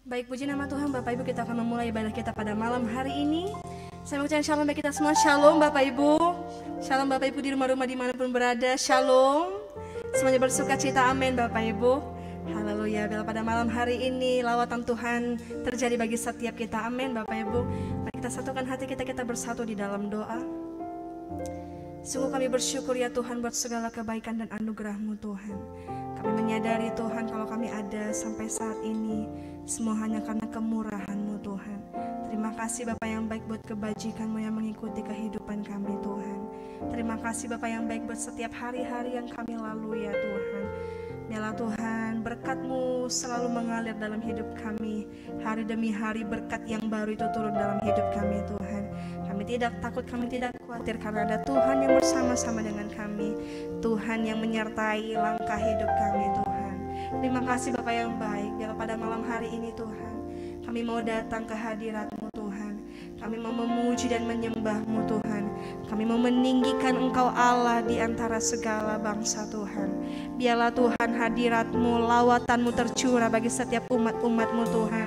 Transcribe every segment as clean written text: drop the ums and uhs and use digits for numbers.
Baik, puji nama Tuhan. Bapak Ibu, kita akan memulai ibadah kita pada malam hari ini. Saya mengucapkan shalom bagi kita semua. Shalom Bapak Ibu. Shalom Bapak Ibu di rumah-rumah dimanapun berada. Shalom. Semuanya bersuka cita, amin Bapak Ibu. Haleluya. Bila pada malam hari ini lawatan Tuhan terjadi bagi setiap kita, amin Bapak Ibu. Mari kita satukan hati kita, kita bersatu di dalam doa. Sungguh kami bersyukur ya Tuhan buat segala kebaikan dan anugerah-Mu Tuhan. Kami menyadari Tuhan kalau kami ada sampai saat ini semua hanya karena kemurahan-Mu Tuhan. Terima kasih Bapak yang baik buat kebajikan-Mu yang mengikuti kehidupan kami Tuhan. Terima kasih Bapak yang baik buat setiap hari-hari yang kami lalui ya Tuhan. Biarlah Tuhan berkat-Mu selalu mengalir dalam hidup kami. Hari demi hari berkat yang baru itu turun dalam hidup kami Tuhan. Kami tidak takut, kami tidak khawatir karena ada Tuhan yang bersama-sama dengan kami. Tuhan yang menyertai langkah hidup kami Tuhan. Terima kasih Bapak yang baik. Biarlah pada malam hari ini Tuhan, kami mau datang ke hadirat-Mu Tuhan. Kami mau memuji dan menyembah-Mu Tuhan. Kami mau meninggikan Engkau Allah di antara segala bangsa Tuhan. Biarlah Tuhan hadirat-Mu, lawatan-Mu tercurah bagi setiap umat-umat-Mu Tuhan.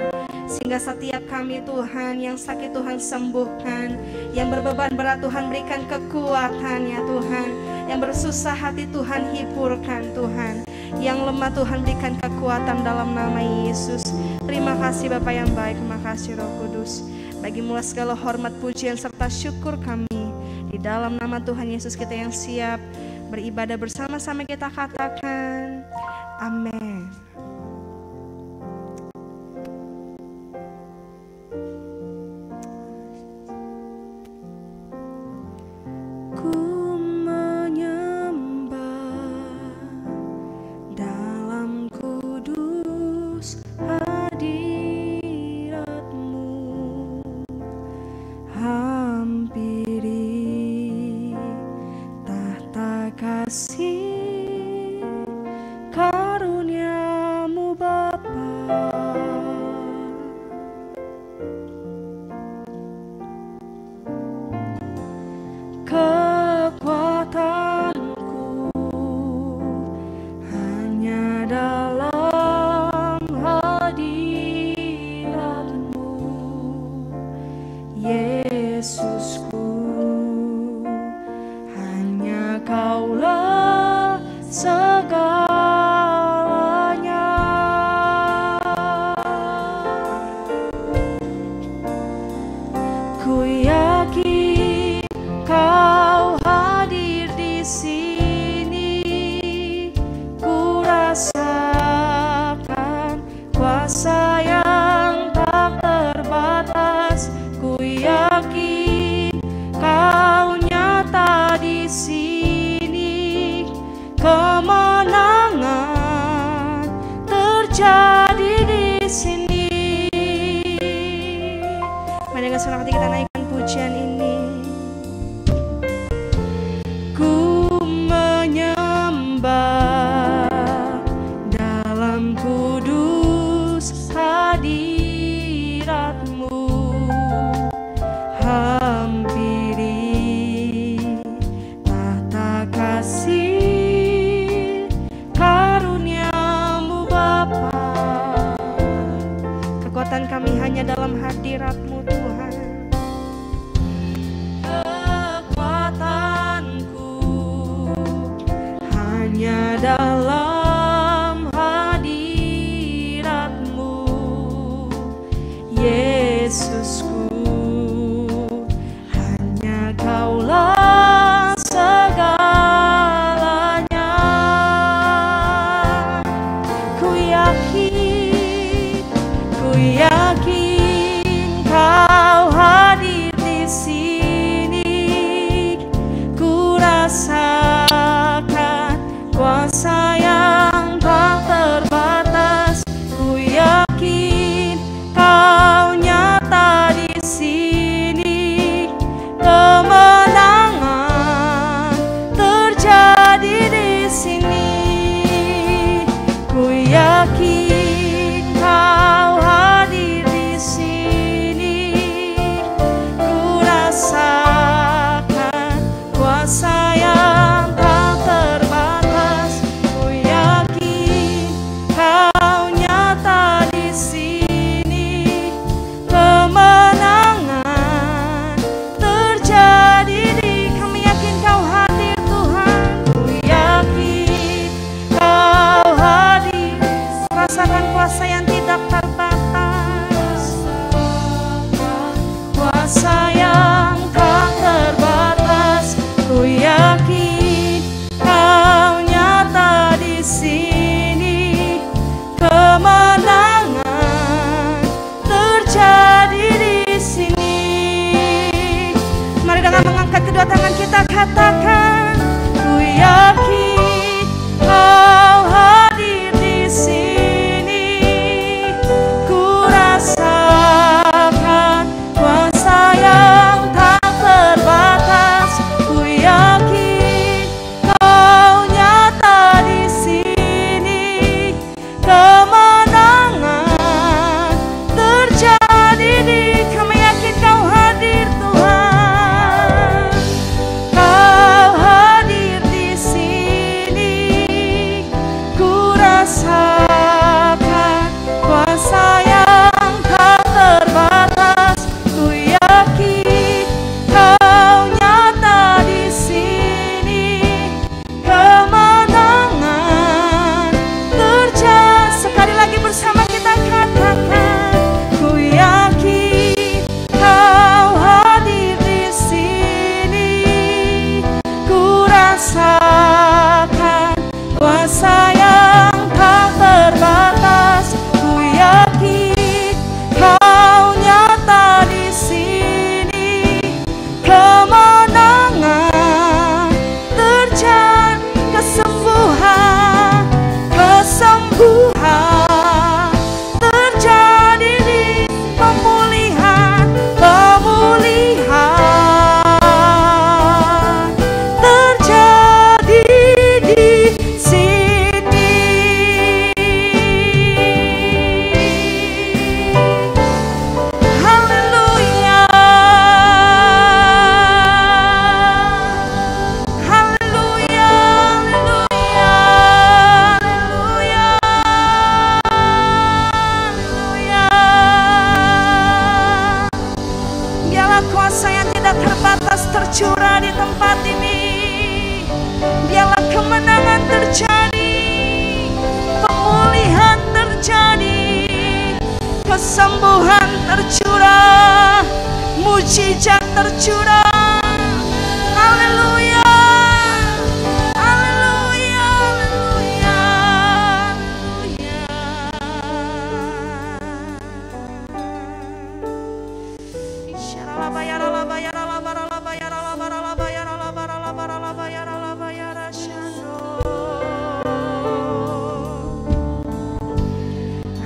Sehingga setiap kami Tuhan yang sakit Tuhan sembuhkan, yang berbeban berat Tuhan berikan kekuatan ya Tuhan, yang bersusah hati Tuhan hiburkan Tuhan, yang lemah Tuhan berikan kekuatan dalam nama Yesus. Terima kasih Bapa yang baik, terima kasih Roh Kudus. Bagimu segala hormat, pujian serta syukur kami. Di dalam nama Tuhan Yesus kita yang siap beribadah bersama-sama kita katakan amin. terjadi, pemulihan terjadi, kesembuhan tercurah, mujizat tercurah. Haleluya, haleluya, haleluya,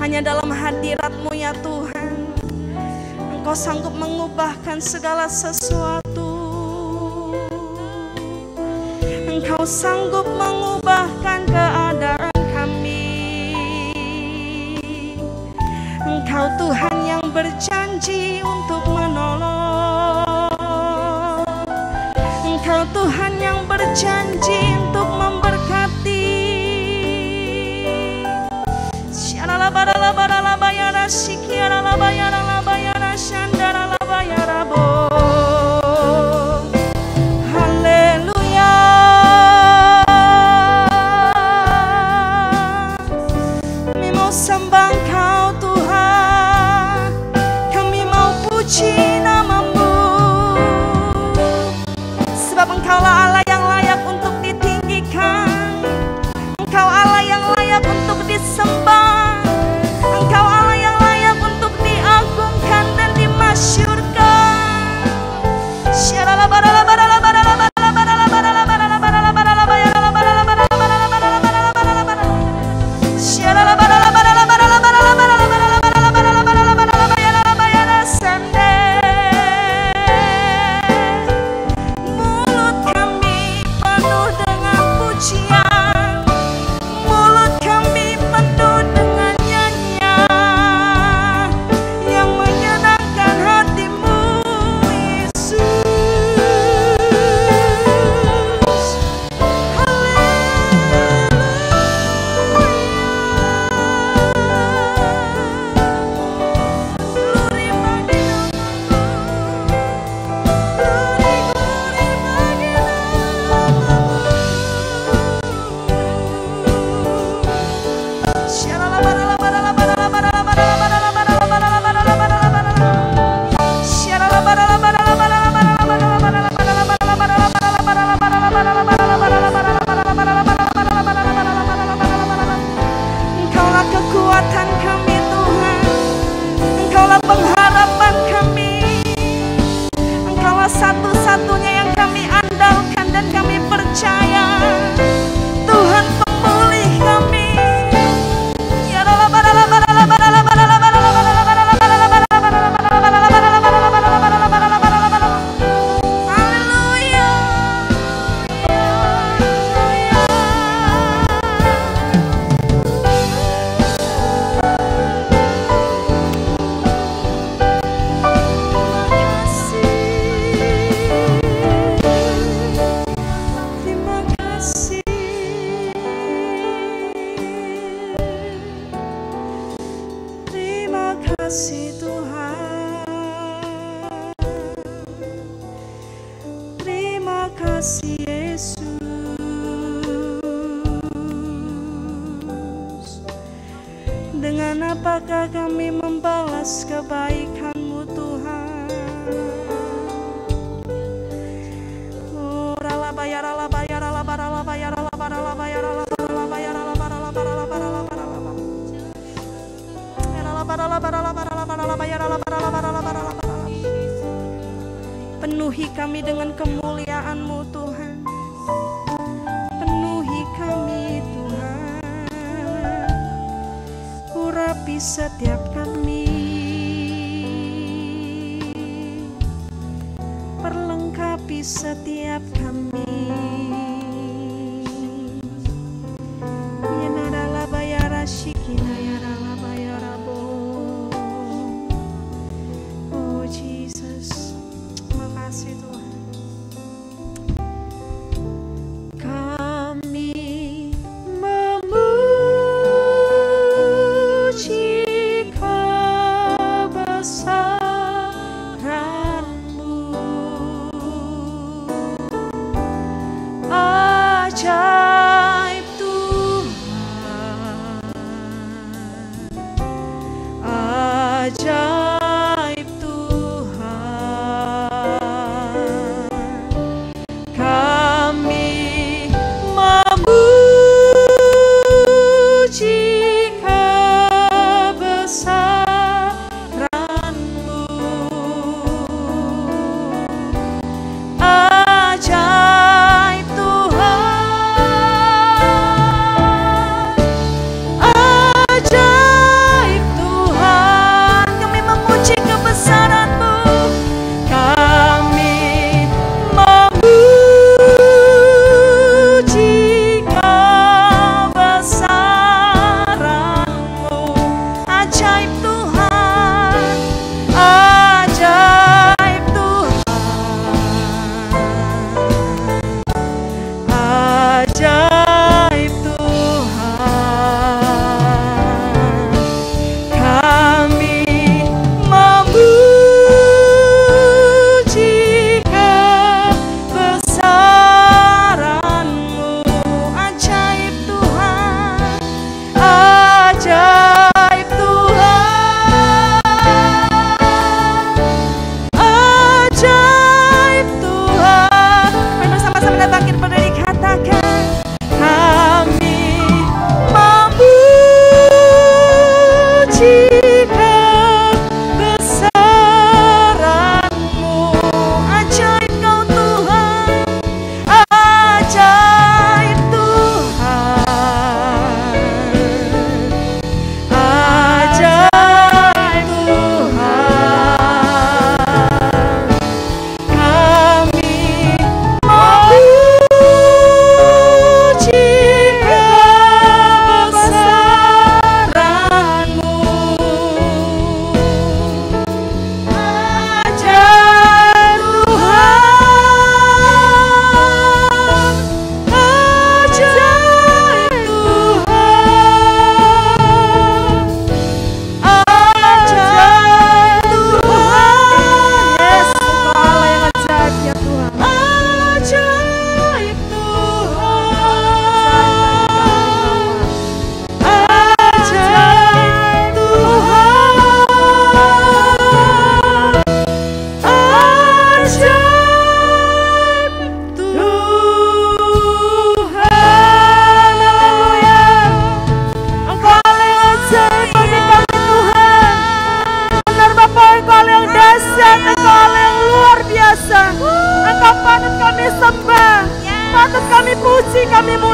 hanya dalam hadirat-Mu ya Tuhan, Engkau sanggup mengubahkan segala sesuatu. Engkau sanggup mengubahkan keadaan kami. Engkau Tuhan yang berjanji untuk menolong. Engkau Tuhan yang berjanji untuk memberkati. Haleluya, kami mau sembah Engkau Tuhan, kami mau puji nama-Mu, sebab Engkaulah Allah yang layak untuk ditinggikan, Engkau Allah yang layak untuk disembah, Engkau Allah yang layak untuk diagungkan dan dimasyurkan. Mulut kami penuh dengan pujian, mulut kami penuh dengan nyanyian yang menyenangkan hati-Mu, Yesus. Glory bagi nama-Mu, glory, glory bagi Engkaulah kekuatan kami Tuhan, Engkaulah pengharapan kami, Engkaulah satu-satunya yang kami andalkan dan kami percaya, Tuhan pemulih kami. Haleluya, terima kasih, terima kasih Tuhan, terima kasih Yesus. Dengan apakah kami membalas kebaikan-Mu Tuhan? Oh, penuhi kami dengan kemuliaan-Mu Tuhan, penuhi kami Tuhan, urapi setiap kami, perlengkapi setiap kami. Yenadala bayara shikina yarala bayara bo. Oh Jesus, makasih Tuhan. Kami memuji kebesaran-Mu.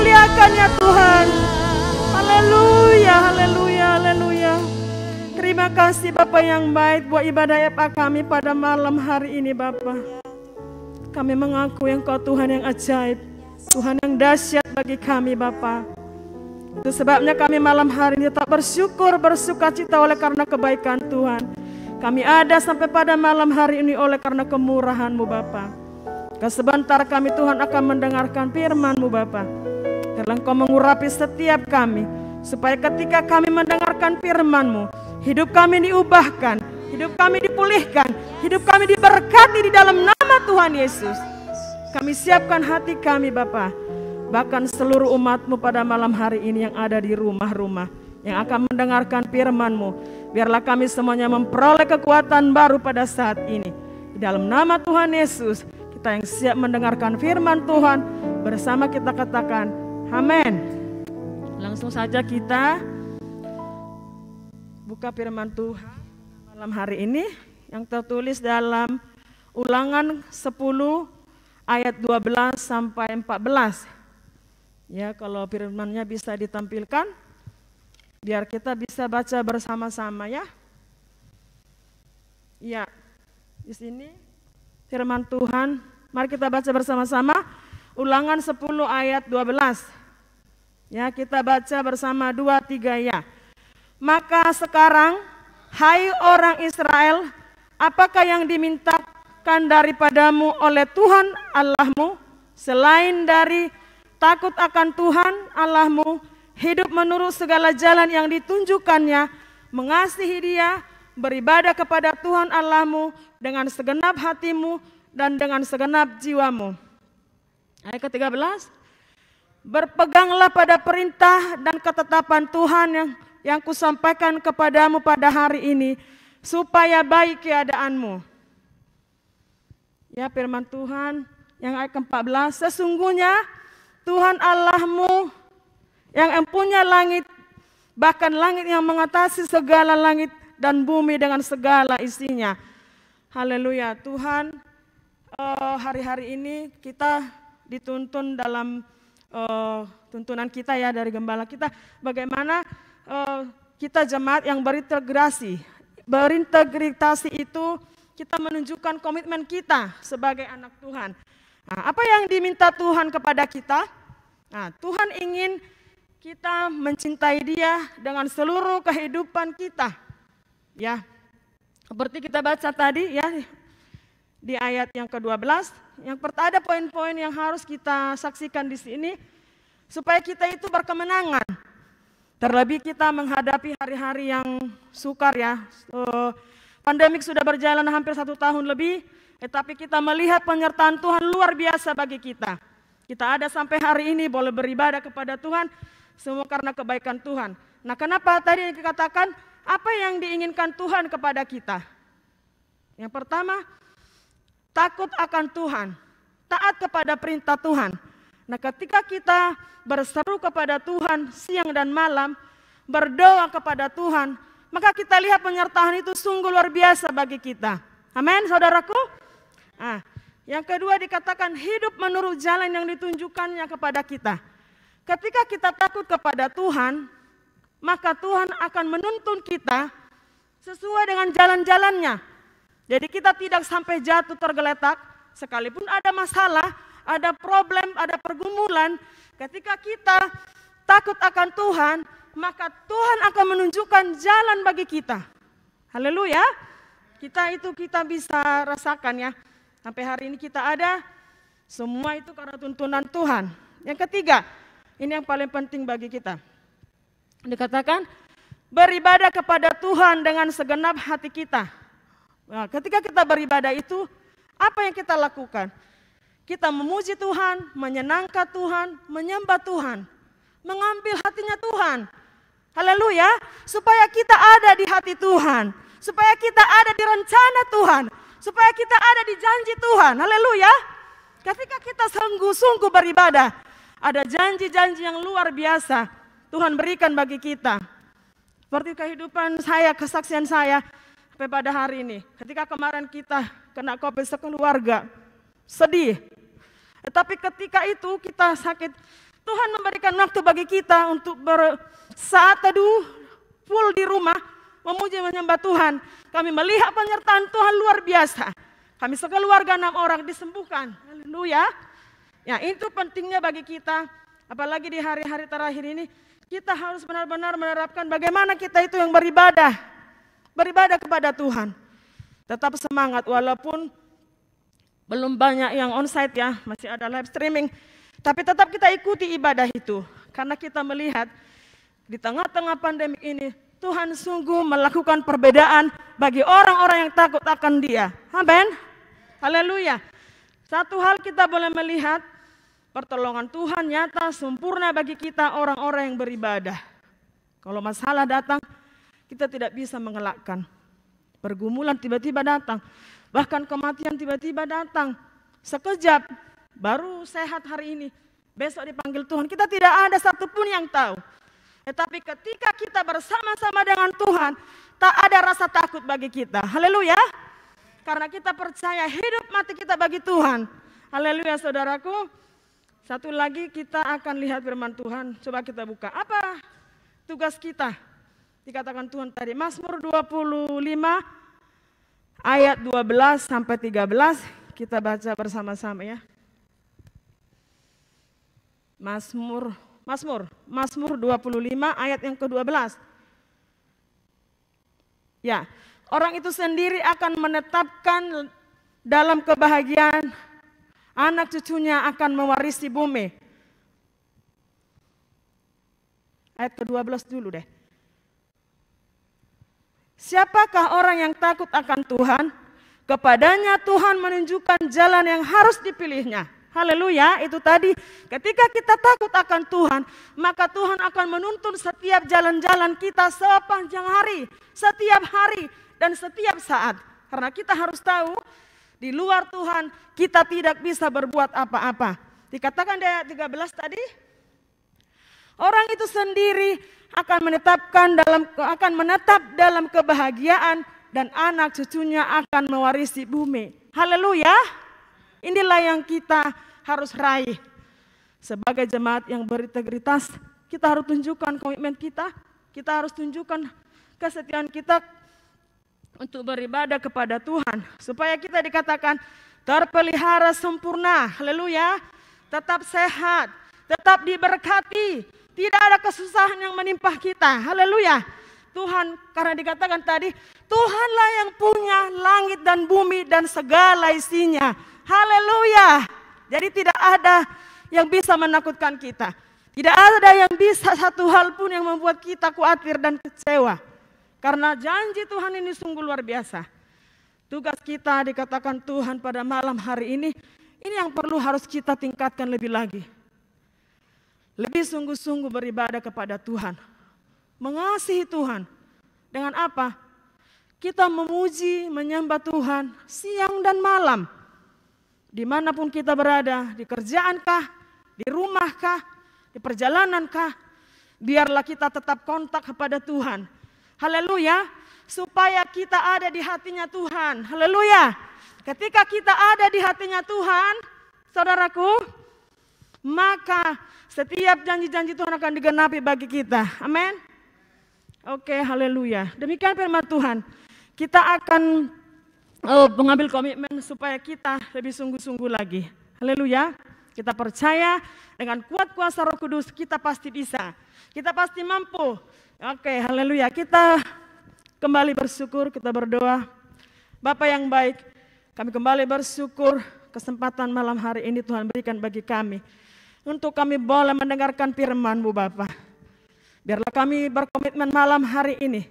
muliakan ya Tuhan. Haleluya, haleluya, haleluya. Terima kasih Bapak yang baik buat ibadah EPA kami pada malam hari ini Bapak. Kami mengaku Engkau Tuhan yang ajaib, Tuhan yang dahsyat bagi kami Bapak. Itu sebabnya kami malam hari ini tetap bersyukur, bersuka cita oleh karena kebaikan Tuhan. Kami ada sampai pada malam hari ini oleh karena kemurahan-Mu Bapa. Sebentar kami Tuhan akan mendengarkan firman-Mu Bapa. Karena Engkau mengurapi setiap kami, supaya ketika kami mendengarkan firman-Mu, hidup kami diubahkan, hidup kami dipulihkan, hidup kami diberkati di dalam nama Tuhan Yesus. Kami siapkan hati kami Bapa, bahkan seluruh umat-Mu pada malam hari ini yang ada di rumah-rumah, yang akan mendengarkan firman-Mu. Biarlah kami semuanya memperoleh kekuatan baru pada saat ini. Di dalam nama Tuhan Yesus, kita yang siap mendengarkan firman Tuhan, bersama kita katakan, amin. Langsung saja kita buka firman Tuhan malam hari ini yang tertulis dalam Ulangan 10 ayat 12 sampai 14. Ya, kalau firman-Nya bisa ditampilkan, biar kita bisa baca bersama-sama ya. Ya, di sini firman Tuhan. Mari kita baca bersama-sama. Ulangan 10 ayat 12. Ya, kita baca bersama 2, 3 ya. Maka sekarang, hai orang Israel, apakah yang dimintakan daripadamu oleh Tuhan Allahmu selain dari takut akan Tuhan Allahmu, hidup menurut segala jalan yang ditunjukkannya, mengasihi Dia, beribadah kepada Tuhan Allahmu dengan segenap hatimu dan dengan segenap jiwamu. Ayat ke-13, berpeganglah pada perintah dan ketetapan Tuhan yang kusampaikan kepadamu pada hari ini, supaya baik keadaanmu. Ya, firman Tuhan yang ayat ke-14, sesungguhnya Tuhan Allahmu yang empunya langit, bahkan langit yang mengatasi segala langit dan bumi dengan segala isinya. Haleluya. Tuhan, hari-hari ini kita dituntun dalam tuntunan kita ya dari gembala kita, bagaimana kita jemaat yang berintegrasi. Berintegritas itu kita menunjukkan komitmen kita sebagai anak Tuhan. Nah, apa yang diminta Tuhan kepada kita? Nah, Tuhan ingin kita mencintai Dia dengan seluruh kehidupan kita. Ya, seperti kita baca tadi ya di ayat yang ke-12, yang pertama ada poin-poin yang harus kita saksikan di sini supaya kita itu berkemenangan. Terlebih kita menghadapi hari-hari yang sukar ya. Pandemik sudah berjalan hampir 1 tahun lebih, tetapi kita melihat penyertaan Tuhan luar biasa bagi kita. Kita ada sampai hari ini boleh beribadah kepada Tuhan, semua karena kebaikan Tuhan. Nah, kenapa tadi dikatakan apa yang diinginkan Tuhan kepada kita? Yang pertama, takut akan Tuhan, taat kepada perintah Tuhan. Nah, ketika kita berseru kepada Tuhan siang dan malam, berdoa kepada Tuhan, maka kita lihat penyertaan itu sungguh luar biasa bagi kita. Amin, saudaraku. Nah, yang kedua dikatakan hidup menurut jalan yang ditunjukkannya kepada kita. Ketika kita takut kepada Tuhan, maka Tuhan akan menuntun kita sesuai dengan jalan-jalannya. Jadi kita tidak sampai jatuh tergeletak, sekalipun ada masalah, ada problem, ada pergumulan. Ketika kita takut akan Tuhan, maka Tuhan akan menunjukkan jalan bagi kita. Haleluya. Kita bisa rasakan ya. Sampai hari ini kita ada, semua itu karena tuntunan Tuhan. Yang ketiga, ini yang paling penting bagi kita. Dikatakan, beribadah kepada Tuhan dengan segenap hati kita. Nah, ketika kita beribadah itu, apa yang kita lakukan? Kita memuji Tuhan, menyenangkan Tuhan, menyembah Tuhan, mengambil hatinya Tuhan. Haleluya, supaya kita ada di hati Tuhan, supaya kita ada di rencana Tuhan, supaya kita ada di janji Tuhan. Haleluya. Ketika kita sungguh-sungguh beribadah, ada janji-janji yang luar biasa Tuhan berikan bagi kita. Seperti kehidupan saya, kesaksian saya sampai pada hari ini. Ketika kemarin kita kena COVID sekeluarga, sedih. Tapi ketika itu kita sakit, Tuhan memberikan waktu bagi kita untuk saat teduh full di rumah, memuji menyembah Tuhan. Kami melihat penyertaan Tuhan luar biasa. Kami sekeluarga 6 orang disembuhkan. Haleluya. Ya, itu pentingnya bagi kita. Apalagi di hari-hari terakhir ini, kita harus benar-benar menerapkan bagaimana kita itu yang beribadah kepada Tuhan. Tetap semangat walaupun belum banyak yang onsite ya, masih ada live streaming. Tapi tetap kita ikuti ibadah itu. Karena kita melihat di tengah-tengah pandemi ini, Tuhan sungguh melakukan perbedaan bagi orang-orang yang takut akan Dia. Amin. Haleluya. Satu hal kita boleh melihat, pertolongan Tuhan nyata sempurna bagi kita orang-orang yang beribadah. Kalau masalah datang, kita tidak bisa mengelakkan. Pergumulan tiba-tiba datang, bahkan kematian tiba-tiba datang. Sekejap, baru sehat hari ini, besok dipanggil Tuhan. Kita tidak ada satupun yang tahu. Tetapi ketika kita bersama-sama dengan Tuhan, tak ada rasa takut bagi kita. Haleluya. Karena kita percaya hidup mati kita bagi Tuhan. Haleluya saudaraku. Satu lagi kita akan lihat firman Tuhan. Coba kita buka. Apa tugas kita? Dikatakan Tuhan tadi. Mazmur 25 ayat 12 sampai 13. Kita baca bersama-sama ya. Mazmur 25 ayat yang ke-12. Ya, orang itu sendiri akan menetapkan dalam kebahagiaan, anak cucunya akan mewarisi bumi. Ayat ke-12 dulu deh. Siapakah orang yang takut akan Tuhan? Kepadanya Tuhan menunjukkan jalan yang harus dipilihnya. Haleluya, itu tadi ketika kita takut akan Tuhan, maka Tuhan akan menuntun setiap jalan-jalan kita sepanjang hari, setiap hari dan setiap saat. Karena kita harus tahu, di luar Tuhan kita tidak bisa berbuat apa-apa. Dikatakan di ayat 13 tadi, orang itu sendiri akan menetap dalam kebahagiaan dan anak cucunya akan mewarisi bumi. Haleluya. Inilah yang kita harus raih. Sebagai jemaat yang berintegritas, kita harus tunjukkan komitmen kita. Kita harus tunjukkan kesetiaan kita untuk beribadah kepada Tuhan. Supaya kita dikatakan terpelihara sempurna. Haleluya. Tetap sehat, tetap diberkati. Tidak ada kesusahan yang menimpa kita. Haleluya. Tuhan, karena dikatakan tadi, Tuhanlah yang punya langit dan bumi dan segala isinya. Haleluya. Jadi tidak ada yang bisa menakutkan kita. Tidak ada yang bisa satu hal pun yang membuat kita khawatir dan kecewa. Karena janji Tuhan ini sungguh luar biasa. Tugas kita dikatakan Tuhan pada malam hari ini yang perlu harus kita tingkatkan lebih lagi. Lebih sungguh-sungguh beribadah kepada Tuhan. Mengasihi Tuhan. Dengan apa? Kita memuji, menyembah Tuhan siang dan malam. Dimanapun kita berada, di kerjaankah, di rumahkah, di perjalanankah, biarlah kita tetap kontak kepada Tuhan. Haleluya, supaya kita ada di hatinya Tuhan. Haleluya, ketika kita ada di hatinya Tuhan, saudaraku, maka setiap janji-janji Tuhan akan digenapi bagi kita. Amin. Oke, haleluya. Demikian firman Tuhan. Kita akan mengambil komitmen supaya kita lebih sungguh-sungguh lagi. Haleluya. Kita percaya dengan kuat kuasa Roh Kudus kita pasti bisa. Kita pasti mampu. Oke, haleluya. Kita kembali bersyukur, kita berdoa. Bapa yang baik, kami kembali bersyukur kesempatan malam hari ini Tuhan berikan bagi kami. Untuk kami boleh mendengarkan firman-Mu Bapa. Biarlah kami berkomitmen malam hari ini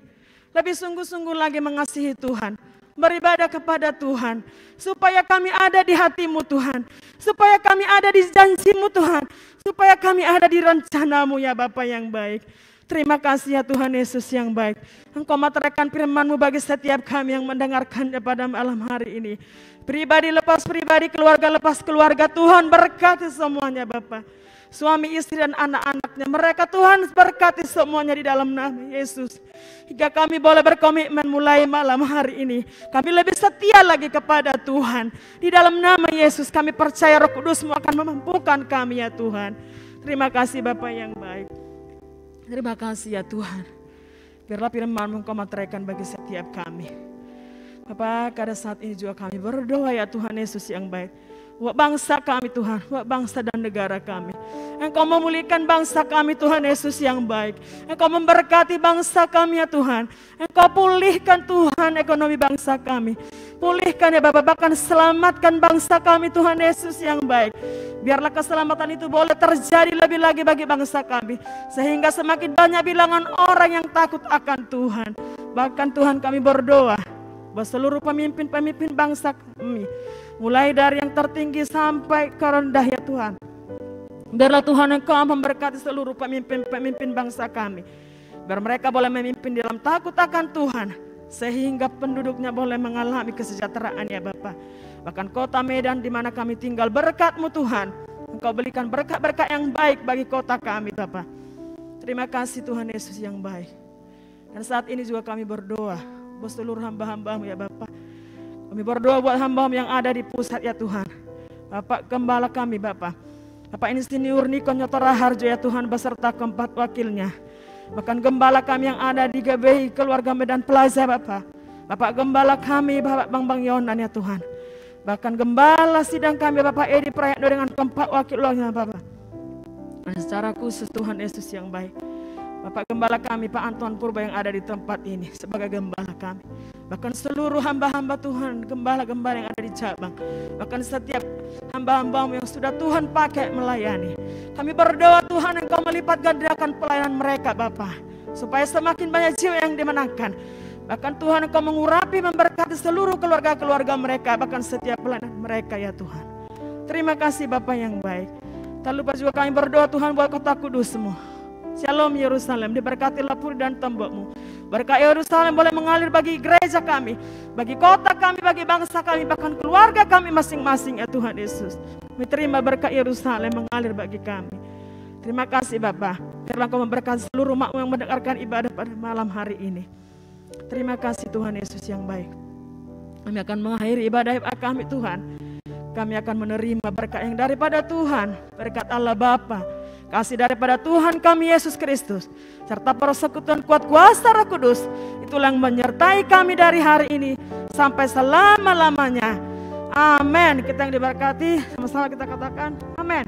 lebih sungguh-sungguh lagi mengasihi Tuhan, beribadah kepada Tuhan, supaya kami ada di hati-Mu Tuhan, supaya kami ada di janji-Mu Tuhan, supaya kami ada di rencana-Mu ya Bapa yang baik. Terima kasih ya Tuhan Yesus yang baik. Engkau meteraikan firman-Mu bagi setiap kami yang mendengarkannya pada malam hari ini. Pribadi lepas pribadi, keluarga lepas keluarga, Tuhan berkati semuanya Bapa. Suami, istri, dan anak-anaknya, mereka Tuhan berkati semuanya di dalam nama Yesus. Hingga kami boleh berkomitmen mulai malam hari ini, kami lebih setia lagi kepada Tuhan. Di dalam nama Yesus kami percaya Roh Kudus-Mu akan memampukan kami ya Tuhan. Terima kasih Bapa yang baik. Terima kasih ya Tuhan. Biarlah firman-Mu Engkau materaikan bagi setiap kami. Bapa, pada saat ini juga kami berdoa ya Tuhan Yesus yang baik. Buat bangsa kami Tuhan, buat bangsa dan negara kami. Engkau memulihkan bangsa kami Tuhan Yesus yang baik. Engkau memberkati bangsa kami ya Tuhan. Engkau pulihkan Tuhan ekonomi bangsa kami. Pulihkan ya Bapak, bahkan selamatkan bangsa kami Tuhan Yesus yang baik. Biarlah keselamatan itu boleh terjadi lebih lagi bagi bangsa kami. Sehingga semakin banyak bilangan orang yang takut akan Tuhan. Bahkan Tuhan kami berdoa bahwa seluruh pemimpin-pemimpin bangsa kami, mulai dari yang tertinggi sampai ke rendah ya Tuhan. Biarlah Tuhan Engkau memberkati seluruh pemimpin-pemimpin bangsa kami. Biar mereka boleh memimpin dalam takut akan Tuhan. Sehingga penduduknya boleh mengalami kesejahteraan ya Bapa. Bahkan kota Medan di mana kami tinggal, berkat-Mu Tuhan. Engkau berikan berkat-berkat yang baik bagi kota kami Bapa. Terima kasih Tuhan Yesus yang baik. Dan saat ini juga kami berdoa buat seluruh hamba-hamba-Mu ya Bapa. Kami berdoa buat hamba-Mu yang ada di pusat ya Tuhan. Bapak gembala kami Bapak. Bapak Insinyur Nikon Nyotora Harjo ya Tuhan beserta keempat wakilnya. Bahkan gembala kami yang ada di GBI Keluarga Medan Plaza Bapak. Bapak gembala kami Bapak Bang Yonan ya Tuhan. Bahkan gembala sidang kami Bapak Edi Prayatno dengan keempat wakilnya Bapak. Dan secara khusus Tuhan Yesus yang baik. Bapak gembala kami Pak Anton Purba yang ada di tempat ini sebagai gembala kami. Bahkan seluruh hamba-hamba Tuhan, gembala-gembala yang ada di cabang. Bahkan setiap hamba-hamba-Mu yang sudah Tuhan pakai melayani. Kami berdoa Tuhan Engkau melipat gandakan pelayanan mereka Bapa. Supaya semakin banyak jiwa yang dimenangkan. Bahkan Tuhan Engkau mengurapi memberkati seluruh keluarga-keluarga mereka. Bahkan setiap pelayanan mereka ya Tuhan. Terima kasih Bapa yang baik. Tak lupa juga kami berdoa Tuhan buat kota Kudus-Mu. Shalom Yerusalem, diberkatilah puri dan tembok-Mu. Berkat Yerusalem boleh mengalir bagi gereja kami, bagi kota kami, bagi bangsa kami, bahkan keluarga kami masing-masing ya Tuhan Yesus. Kami terima berkat Yerusalem mengalir bagi kami. Terima kasih Bapa. Biarlah Engkau memberkati seluruh makmu yang mendengarkan ibadah pada malam hari ini. Terima kasih Tuhan Yesus yang baik. Kami akan mengakhiri ibadah kami Tuhan. Kami akan menerima berkat yang daripada Tuhan, berkat Allah Bapa, kasih daripada Tuhan kami Yesus Kristus, serta persekutuan kuat kuasa Roh Kudus, itulah yang menyertai kami dari hari ini sampai selama-lamanya. Amin. Kita yang diberkati, sama-sama kita katakan amin.